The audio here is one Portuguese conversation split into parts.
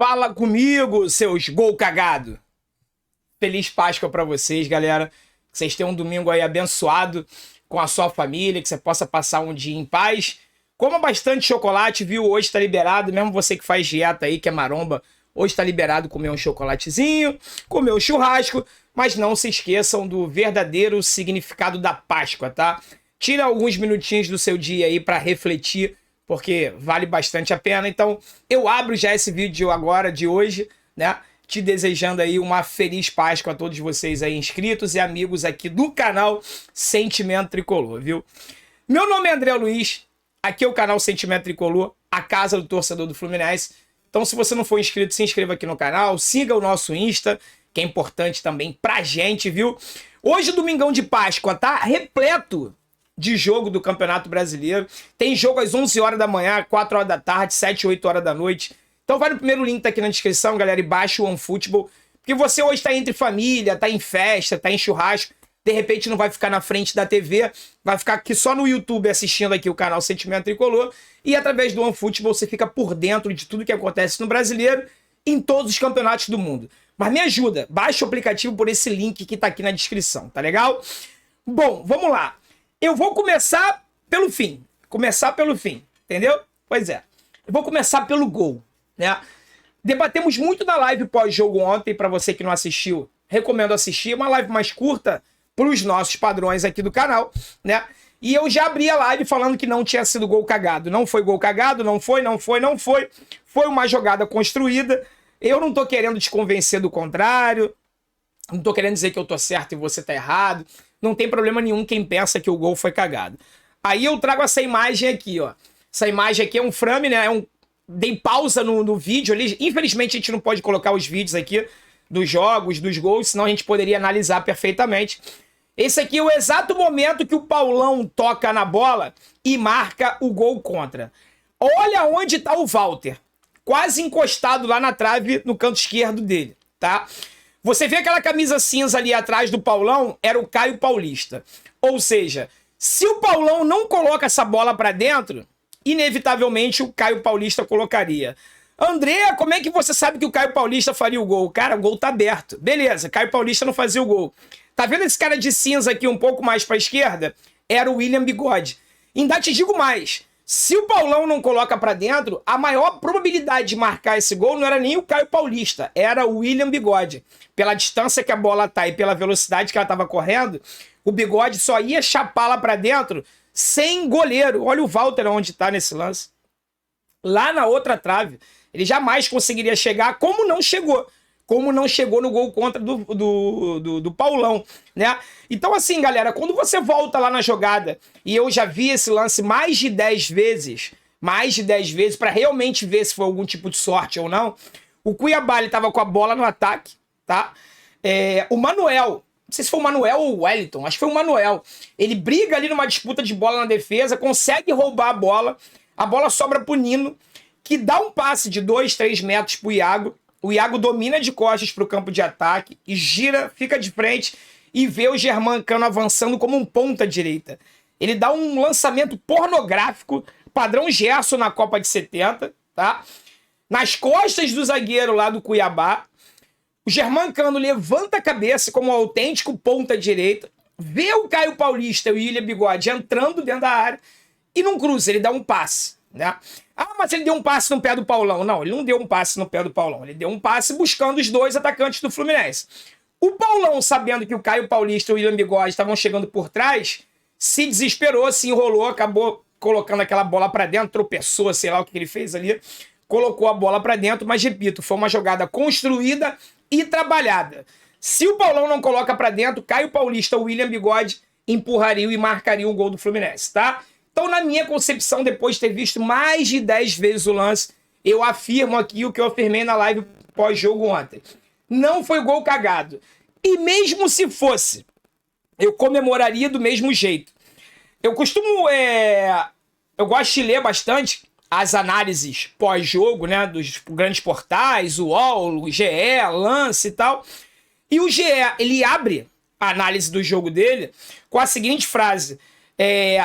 Fala comigo, seus gol cagado. Feliz Páscoa pra vocês, galera. Que vocês tenham um domingo aí abençoado com a sua família, que você possa passar um dia em paz. Coma bastante chocolate, viu? Hoje tá liberado, mesmo você que faz dieta aí, que é maromba, hoje tá liberado comer um chocolatezinho, comer um churrasco, mas não se esqueçam do verdadeiro significado da Páscoa, tá? Tira alguns minutinhos do seu dia aí pra refletir, porque vale bastante a pena. Então, eu abro já esse vídeo agora, de hoje, né? Te desejando aí uma feliz Páscoa a todos vocês aí inscritos e amigos aqui do canal Sentimento Tricolor, viu? Meu nome é André Luiz, aqui é o canal Sentimento Tricolor, a casa do torcedor do Fluminense. Então, se você não for inscrito, se inscreva aqui no canal, siga o nosso Insta, que é importante também pra gente, viu? Hoje, domingão de Páscoa, tá repleto de jogo do Campeonato Brasileiro. Tem jogo às 11 horas da manhã, 4 horas da tarde, 7, 8 horas da noite. Então vai no primeiro link, tá aqui na descrição, galera, e baixa o OneFootball. Porque você hoje tá entre família, tá em festa, tá em churrasco, de repente não vai ficar na frente da TV, vai ficar aqui só no YouTube assistindo aqui o canal Sentimento Tricolor, e através do OneFootball você fica por dentro de tudo que acontece no Brasileiro, em todos os campeonatos do mundo. Mas me ajuda, baixa o aplicativo por esse link que tá aqui na descrição, tá legal? Bom, vamos lá. Eu vou começar pelo fim. Entendeu? Pois é. Eu vou começar pelo gol, né? Debatemos muito na live pós-jogo ontem. Para você que não assistiu, recomendo assistir. Uma live mais curta para os nossos padrões aqui do canal, né? E eu já abri a live falando que não tinha sido gol cagado. Não foi gol cagado, não foi. Foi uma jogada construída. Eu não tô querendo te convencer do contrário. Não tô querendo dizer que eu tô certo e você tá errado. Não tem problema nenhum quem pensa que o gol foi cagado. Aí eu trago essa imagem aqui, ó. Essa imagem aqui é um frame, né? Dei pausa no vídeo ali. Infelizmente a gente não pode colocar os vídeos aqui dos jogos, dos gols, senão a gente poderia analisar perfeitamente. Esse aqui é o exato momento que o Paulão toca na bola e marca o gol contra. Olha onde tá o Walter. Quase encostado lá na trave, no canto esquerdo dele, tá? Você vê aquela camisa cinza ali atrás do Paulão, era o Caio Paulista. Ou seja, se o Paulão não coloca essa bola pra dentro, inevitavelmente o Caio Paulista colocaria. André, como é que você sabe que o Caio Paulista faria o gol? Cara, o gol tá aberto. Beleza, Caio Paulista não fazia o gol. Tá vendo esse cara de cinza aqui um pouco mais pra esquerda? Era o William Bigode. Ainda te digo mais. Se o Paulão não coloca pra dentro, a maior probabilidade de marcar esse gol não era nem o Caio Paulista, era o William Bigode. Pela distância que a bola tá e pela velocidade que ela tava correndo, o Bigode só ia chapá-la pra dentro sem goleiro. Olha o Walter onde tá nesse lance. Lá na outra trave. Ele jamais conseguiria chegar, como não chegou. Como não chegou no gol contra do Paulão, né? Então assim, galera, quando você volta lá na jogada, e eu já vi esse lance mais de 10 vezes, para realmente ver se foi algum tipo de sorte ou não, o Cuiabá, ele tava com a bola no ataque, tá? O Manuel, não sei se foi o Manuel ou o Wellington, acho que foi o Manuel, ele briga ali numa disputa de bola na defesa, consegue roubar a bola sobra pro Nino, que dá um passe de 2, 3 metros pro Iago. O Iago domina de costas para o campo de ataque e gira, fica de frente e vê o Germancano avançando como um ponta direita. Ele dá um lançamento pornográfico, padrão Gerson na Copa de 70, tá? Nas costas do zagueiro lá do Cuiabá, o Germancano levanta a cabeça como um autêntico ponta direita, vê o Caio Paulista e o William Bigode entrando dentro da área e não cruza, ele dá um passe, né? Ah, mas ele deu um passe no pé do Paulão. Não, ele não deu um passe no pé do Paulão. Ele deu um passe buscando os dois atacantes do Fluminense. O Paulão, sabendo que o Caio Paulista e o William Bigode estavam chegando por trás, se desesperou, se enrolou, acabou colocando aquela bola pra dentro, tropeçou, sei lá o que ele fez ali, colocou a bola pra dentro, mas repito, foi uma jogada construída e trabalhada. Se o Paulão não coloca pra dentro, Caio Paulista ou William Bigode empurrariam e marcariam o gol do Fluminense, tá? Então, na minha concepção, depois de ter visto mais de 10 vezes o lance, eu afirmo aqui o que eu afirmei na live pós-jogo ontem. Não foi gol cagado. E mesmo se fosse, eu comemoraria do mesmo jeito. Eu costumo... Eu gosto de ler bastante as análises pós-jogo, né? Dos grandes portais, o UOL, o GE, Lance e tal. E o GE, ele abre a análise do jogo dele com a seguinte frase...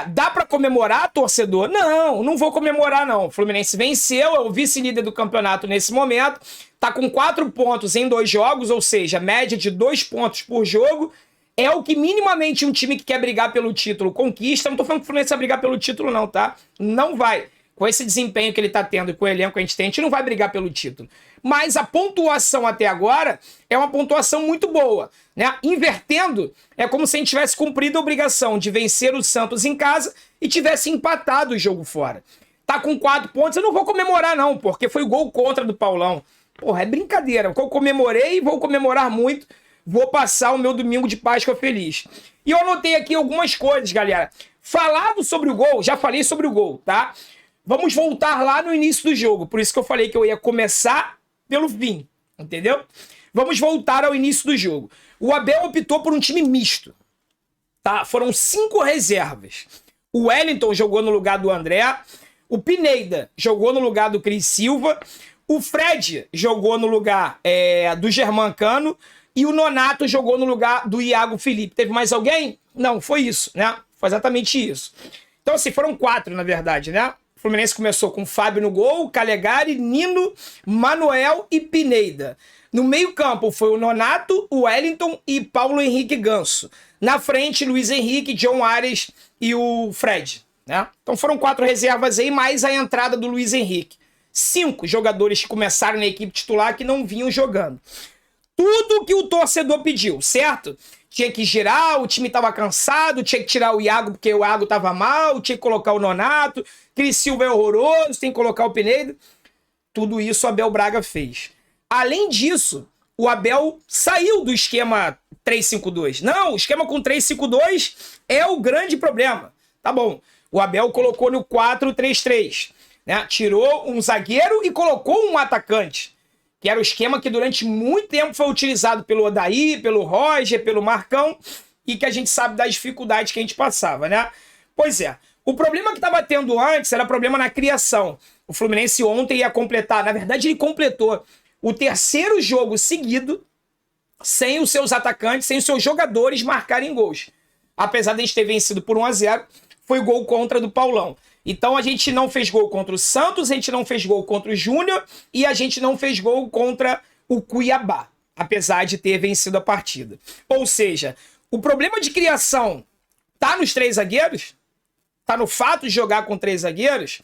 Dá pra comemorar, torcedor? Não, não vou comemorar, não. O Fluminense venceu, é o vice-líder do campeonato nesse momento, tá com 4 pontos em 2 jogos, ou seja, média de 2 pontos por jogo. É o que minimamente um time que quer brigar pelo título conquista. Não tô falando que o Fluminense vai brigar pelo título, não, tá? Não vai. Com esse desempenho que ele tá tendo e com o elenco que a gente não vai brigar pelo título. Mas a pontuação até agora é uma pontuação muito boa, né? Invertendo, é como se a gente tivesse cumprido a obrigação de vencer o Santos em casa e tivesse empatado o jogo fora. Tá com 4 pontos, eu não vou comemorar não, porque foi gol contra do Paulão. Porra, é brincadeira. Eu comemorei e vou comemorar muito. Vou passar o meu domingo de Páscoa feliz. E eu anotei aqui algumas coisas, galera. Falado sobre o gol, já falei sobre o gol, tá? Vamos voltar lá no início do jogo. Por isso que eu falei que eu ia começar pelo fim, entendeu? Vamos voltar ao início do jogo. O Abel optou por um time misto, tá? Foram 5 reservas. O Wellington jogou no lugar do André. O Pineda jogou no lugar do Cris Silva. O Fred jogou no lugar do Germancano. E o Nonato jogou no lugar do Iago Felipe. Teve mais alguém? Não, foi isso, né? Foi exatamente isso. Então, assim, foram 4, na verdade, né? O Fluminense começou com Fábio no gol, Calegari, Nino, Manuel e Pineda. No meio-campo foi o Nonato, o Wellington e Paulo Henrique Ganso. Na frente, Luiz Henrique, John Ares e o Fred, né? Então foram 4 reservas aí, mais a entrada do Luiz Henrique. 5 jogadores que começaram na equipe titular que não vinham jogando. Tudo que o torcedor pediu, certo? Tinha que girar, o time tava cansado, tinha que tirar o Iago porque o Iago tava mal, tinha que colocar o Nonato, Cris Silva é horroroso, tem que colocar o Pineda. Tudo isso o Abel Braga fez. Além disso, o Abel saiu do esquema 3-5-2. Não, o esquema com 3-5-2 é o grande problema. Tá bom, o Abel colocou no 4-3-3, né? Tirou um zagueiro e colocou um atacante, que era o esquema que durante muito tempo foi utilizado pelo Odair, pelo Roger, pelo Marcão, e que a gente sabe das dificuldades que a gente passava, né? Pois é, o problema que estava tendo antes era problema na criação. O Fluminense ontem ia completar, na verdade ele completou o 3º jogo seguido sem os seus atacantes, sem os seus jogadores marcarem gols. Apesar de a gente ter vencido por 1-0, foi gol contra do Paulão. Então a gente não fez gol contra o Santos, a gente não fez gol contra o Júnior e a gente não fez gol contra o Cuiabá, apesar de ter vencido a partida. Ou seja, o problema de criação tá nos 3 zagueiros? Tá no fato de jogar com 3 zagueiros?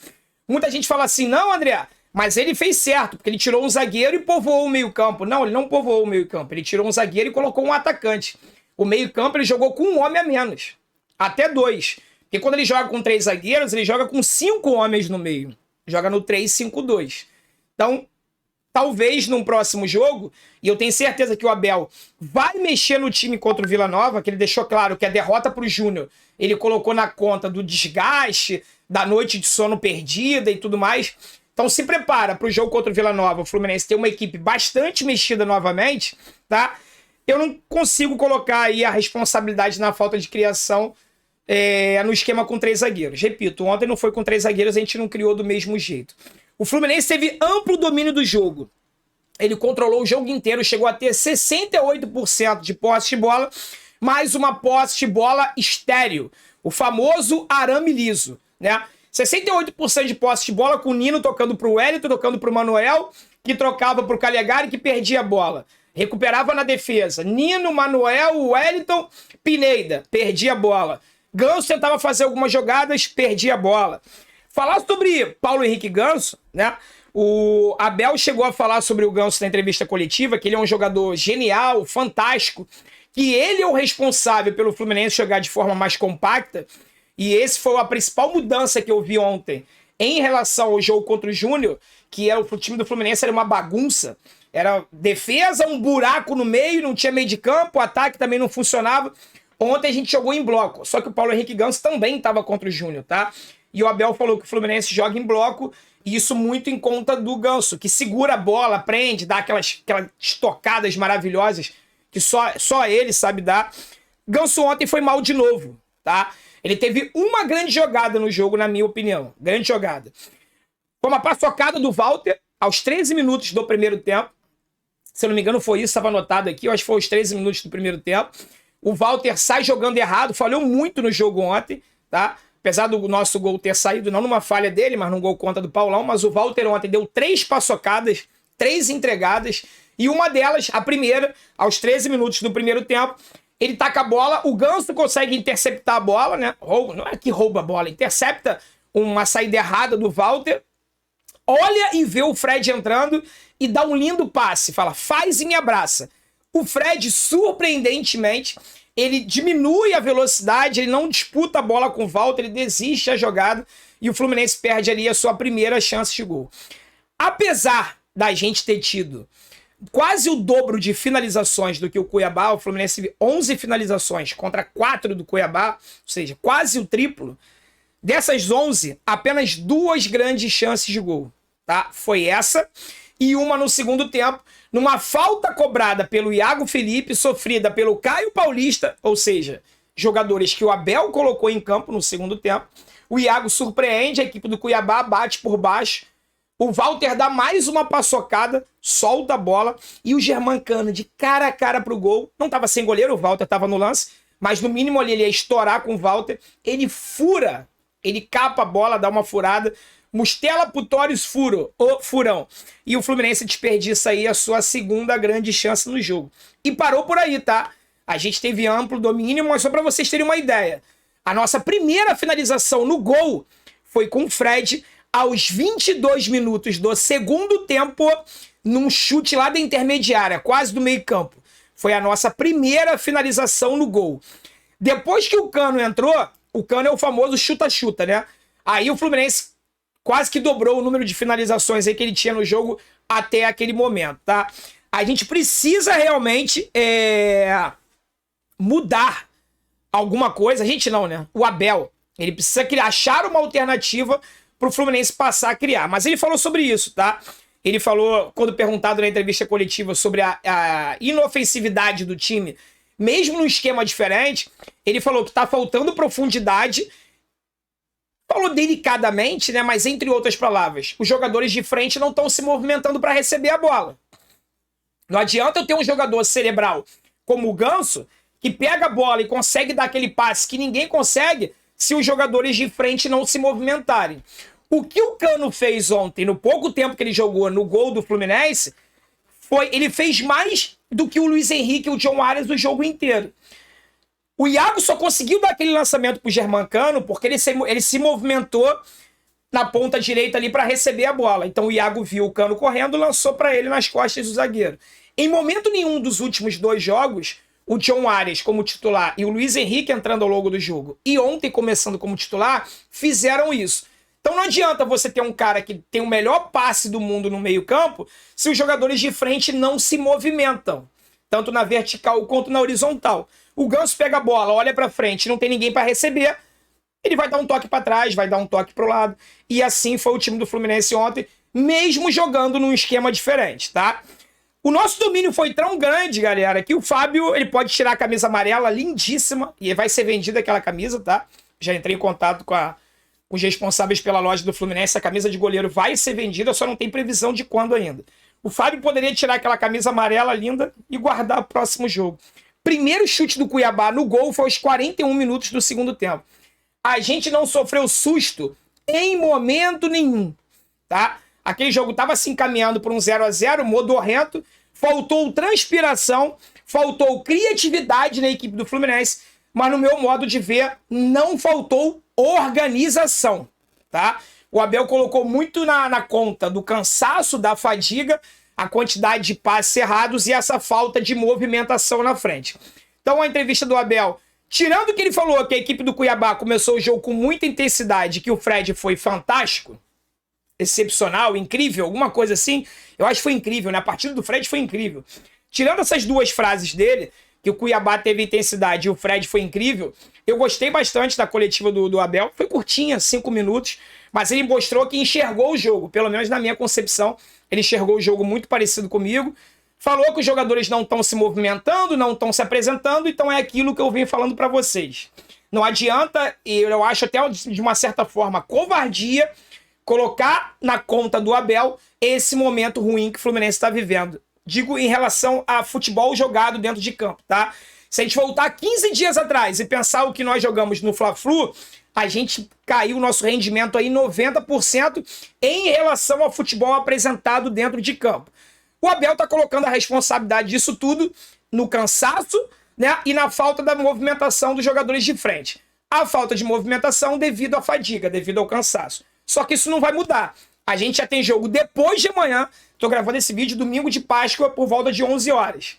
Muita gente fala assim, não, André, mas ele fez certo, porque ele tirou um zagueiro e povoou o meio-campo. Não, ele não povoou o meio-campo, ele tirou um zagueiro e colocou um atacante. O meio-campo ele jogou com 1 homem a menos, até 2. Porque quando ele joga com 3 zagueiros, ele joga com 5 homens no meio. Joga no 3-5-2. Então, talvez num próximo jogo, e eu tenho certeza que o Abel vai mexer no time contra o Vila Nova, que ele deixou claro que a derrota para o Júnior, ele colocou na conta do desgaste, da noite de sono perdida e tudo mais. Então se prepara para o jogo contra o Vila Nova. O Fluminense tem uma equipe bastante mexida novamente, tá? Eu não consigo colocar aí a responsabilidade na falta de criação no esquema com 3 zagueiros. Repito, ontem não foi com 3 zagueiros, a gente não criou do mesmo jeito. O Fluminense teve amplo domínio do jogo. Ele controlou o jogo inteiro, chegou a ter 68% de posse de bola, mais uma posse de bola estéril. O famoso arame liso, né? 68% de posse de bola com o Nino tocando pro Wellington, tocando pro Manuel, que trocava pro Calegari, que perdia a bola. Recuperava na defesa. Nino, Manuel, Wellington, Pineda, perdia a bola. Ganso tentava fazer algumas jogadas, perdia a bola. Falar sobre Paulo Henrique Ganso, né? O Abel chegou a falar sobre o Ganso na entrevista coletiva, que ele é um jogador genial, fantástico, que ele é o responsável pelo Fluminense jogar de forma mais compacta, e esse foi a principal mudança que eu vi ontem em relação ao jogo contra o Júnior, que era o time do Fluminense era uma bagunça, era defesa, um buraco no meio, não tinha meio de campo, o ataque também não funcionava. Ontem a gente jogou em bloco, só que o Paulo Henrique Ganso também estava contra o Júnior, tá? E o Abel falou que o Fluminense joga em bloco, e isso muito em conta do Ganso, que segura a bola, prende, dá aquelas tocadas maravilhosas que só ele sabe dar. Ganso ontem foi mal de novo, tá? Ele teve uma grande jogada no jogo, na minha opinião. Grande jogada. Foi uma paçocada do Walter aos 13 minutos do primeiro tempo. Se eu não me engano foi isso, estava anotado aqui. Eu acho que foi aos 13 minutos do primeiro tempo. O Walter sai jogando errado, falhou muito no jogo ontem, tá? Apesar do nosso gol ter saído, não numa falha dele, mas num gol contra do Paulão, mas o Walter ontem deu 3 paçocadas, 3 entregadas, e uma delas, a primeira, aos 13 minutos do primeiro tempo, ele taca a bola, o Ganso consegue interceptar a bola, né? Não é que rouba a bola, intercepta uma saída errada do Walter, olha e vê o Fred entrando e dá um lindo passe, fala, faz e me abraça. O Fred, surpreendentemente, ele diminui a velocidade, ele não disputa a bola com o Walter, ele desiste a jogada e o Fluminense perde ali a sua primeira chance de gol. Apesar da gente ter tido quase o dobro de finalizações do que o Cuiabá, o Fluminense teve 11 finalizações contra 4 do Cuiabá, ou seja, quase o triplo. Dessas 11, apenas 2 grandes chances de gol, tá? Foi essa e uma no segundo tempo, numa falta cobrada pelo Iago Felipe, sofrida pelo Caio Paulista, ou seja, jogadores que o Abel colocou em campo no segundo tempo. O Iago surpreende, a equipe do Cuiabá bate por baixo. O Walter dá mais uma paçocada, solta a bola e o Germancano de cara a cara pro gol. Não estava sem goleiro, o Walter estava no lance, mas no mínimo ali ele ia estourar com o Walter. Ele fura, ele capa a bola, dá uma furada. Mustela Putórios furão. E o Fluminense desperdiça aí a sua segunda grande chance no jogo. E parou por aí, tá? A gente teve amplo domínio, mas só para vocês terem uma ideia. A nossa primeira finalização no gol foi com o Fred aos 22 minutos do segundo tempo, num chute lá da intermediária, quase do meio campo. Foi a nossa primeira finalização no gol. Depois que o Cano entrou, o Cano é o famoso chuta-chuta, né? Aí o Fluminense quase que dobrou o número de finalizações aí que ele tinha no jogo até aquele momento, tá? A gente precisa realmente mudar alguma coisa. A gente não, né? O Abel, ele precisa achar uma alternativa pro Fluminense passar a criar. Mas ele falou sobre isso, tá? Ele falou, quando perguntado na entrevista coletiva sobre a inofensividade do time, mesmo num esquema diferente, ele falou que tá faltando profundidade. Falou delicadamente, né? Mas entre outras palavras, os jogadores de frente não estão se movimentando para receber a bola. Não adianta eu ter um jogador cerebral como o Ganso, que pega a bola e consegue dar aquele passe que ninguém consegue se os jogadores de frente não se movimentarem. O que o Cano fez ontem, no pouco tempo que ele jogou no gol do Fluminense, ele fez mais do que o Luiz Henrique e o John Arias o jogo inteiro. O Iago só conseguiu dar aquele lançamento pro Germancano porque ele se movimentou na ponta direita ali para receber a bola. Então o Iago viu o Cano correndo, lançou para ele nas costas do zagueiro. Em momento nenhum dos últimos 2 jogos, o John Arias como titular e o Luiz Henrique entrando ao longo do jogo e ontem começando como titular, fizeram isso. Então não adianta você ter um cara que tem o melhor passe do mundo no meio-campo se os jogadores de frente não se movimentam, tanto na vertical quanto na horizontal. O Ganso pega a bola, olha para frente, não tem ninguém para receber, ele vai dar um toque para trás, vai dar um toque pro lado. E assim foi o time do Fluminense ontem, mesmo jogando num esquema diferente, tá? O nosso domínio foi tão grande, galera, que o Fábio, ele pode tirar a camisa amarela, lindíssima, e vai ser vendida aquela camisa, tá? Já entrei em contato com os responsáveis pela loja do Fluminense, a camisa de goleiro vai ser vendida, só não tem previsão de quando ainda. O Fábio poderia tirar aquela camisa amarela linda e guardar o próximo jogo. Primeiro chute do Cuiabá no gol foi aos 41 minutos do segundo tempo. A gente não sofreu susto em momento nenhum, tá? Aquele jogo estava se encaminhando por um 0-0, modorrento, faltou transpiração, faltou criatividade na equipe do Fluminense, mas no meu modo de ver, não faltou organização, tá? O Abel colocou muito na conta do cansaço, da fadiga, a quantidade de passes errados e essa falta de movimentação na frente. Então a entrevista do Abel, tirando que ele falou que a equipe do Cuiabá começou o jogo com muita intensidade, que o Fred foi fantástico, excepcional, incrível, alguma coisa assim, eu acho que foi incrível, né? A partida do Fred foi incrível. Tirando essas 2 frases dele, que o Cuiabá teve intensidade e o Fred foi incrível, eu gostei bastante da coletiva do Abel. Foi curtinha, 5 minutos, mas ele mostrou que enxergou o jogo, pelo menos na minha concepção, ele enxergou o jogo muito parecido comigo, falou que os jogadores não estão se movimentando, não estão se apresentando, então é aquilo que eu vim falando para vocês. Não adianta, e eu acho até de uma certa forma covardia, colocar na conta do Abel esse momento ruim que o Fluminense está vivendo. Digo em relação a futebol jogado dentro de campo, tá? Se a gente voltar 15 dias atrás e pensar o que nós jogamos no Fla-Flu, a gente caiu o nosso rendimento aí 90% em relação ao futebol apresentado dentro de campo. O Abel tá colocando a responsabilidade disso tudo no cansaço, né, e na falta da movimentação dos jogadores de frente. A falta de movimentação devido à fadiga, devido ao cansaço. Só que isso não vai mudar. A gente já tem jogo depois de amanhã. Tô gravando esse vídeo domingo de Páscoa por volta de 11 horas.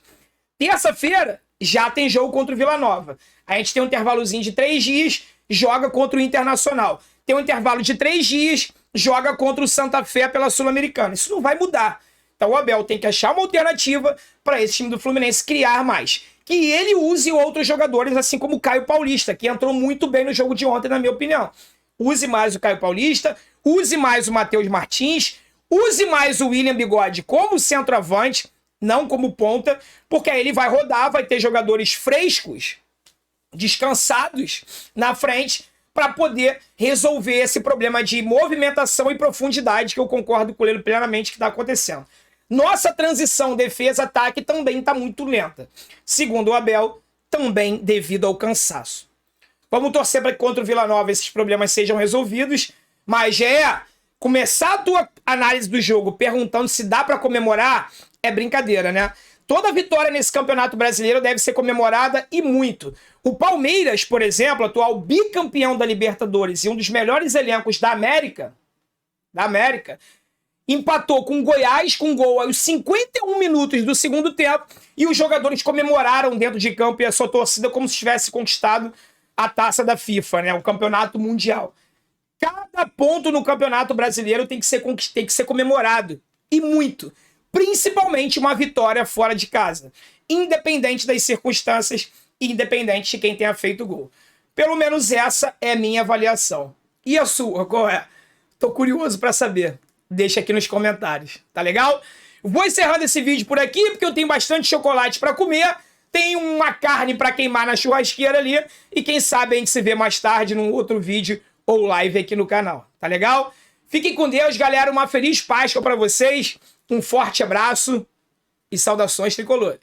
Terça-feira já tem jogo contra o Vila Nova. A gente tem um intervalozinho de 3 dias, joga contra o Internacional. Tem um intervalo de 3 dias, joga contra o Santa Fé pela Sul-Americana. Isso não vai mudar. Então o Abel tem que achar uma alternativa para esse time do Fluminense criar mais. Que ele use outros jogadores, assim como o Caio Paulista, que entrou muito bem no jogo de ontem, na minha opinião. Use mais o Caio Paulista, use mais o Matheus Martins, use mais o William Bigode como centroavante, não como ponta, porque aí ele vai rodar, vai ter jogadores frescos, descansados na frente, para poder resolver esse problema de movimentação e profundidade, que eu concordo com ele plenamente que está acontecendo. Nossa transição defesa-ataque também está muito lenta. Segundo o Abel, também devido ao cansaço. Vamos torcer para que contra o Vila Nova esses problemas sejam resolvidos, mas começar a tua análise do jogo perguntando se dá para comemorar é brincadeira, né? Toda vitória nesse Campeonato Brasileiro deve ser comemorada e muito. O Palmeiras, por exemplo, atual bicampeão da Libertadores e um dos melhores elencos da América, empatou com o Goiás com gol aos 51 minutos do segundo tempo e os jogadores comemoraram dentro de campo e a sua torcida como se tivesse conquistado a taça da FIFA, né? O campeonato mundial. Cada ponto no Campeonato Brasileiro tem que ser comemorado. E muito. Principalmente uma vitória fora de casa. Independente das circunstâncias, independente de quem tenha feito o gol. Pelo menos essa é a minha avaliação. E a sua, qual é? Tô curioso para saber. Deixa aqui nos comentários, tá legal? Vou encerrando esse vídeo por aqui, porque eu tenho bastante chocolate para comer, tem uma carne para queimar na churrasqueira ali, e quem sabe a gente se vê mais tarde num outro vídeo ou live aqui no canal, tá legal? Fiquem com Deus, galera, uma feliz Páscoa para vocês, um forte abraço e saudações tricolores.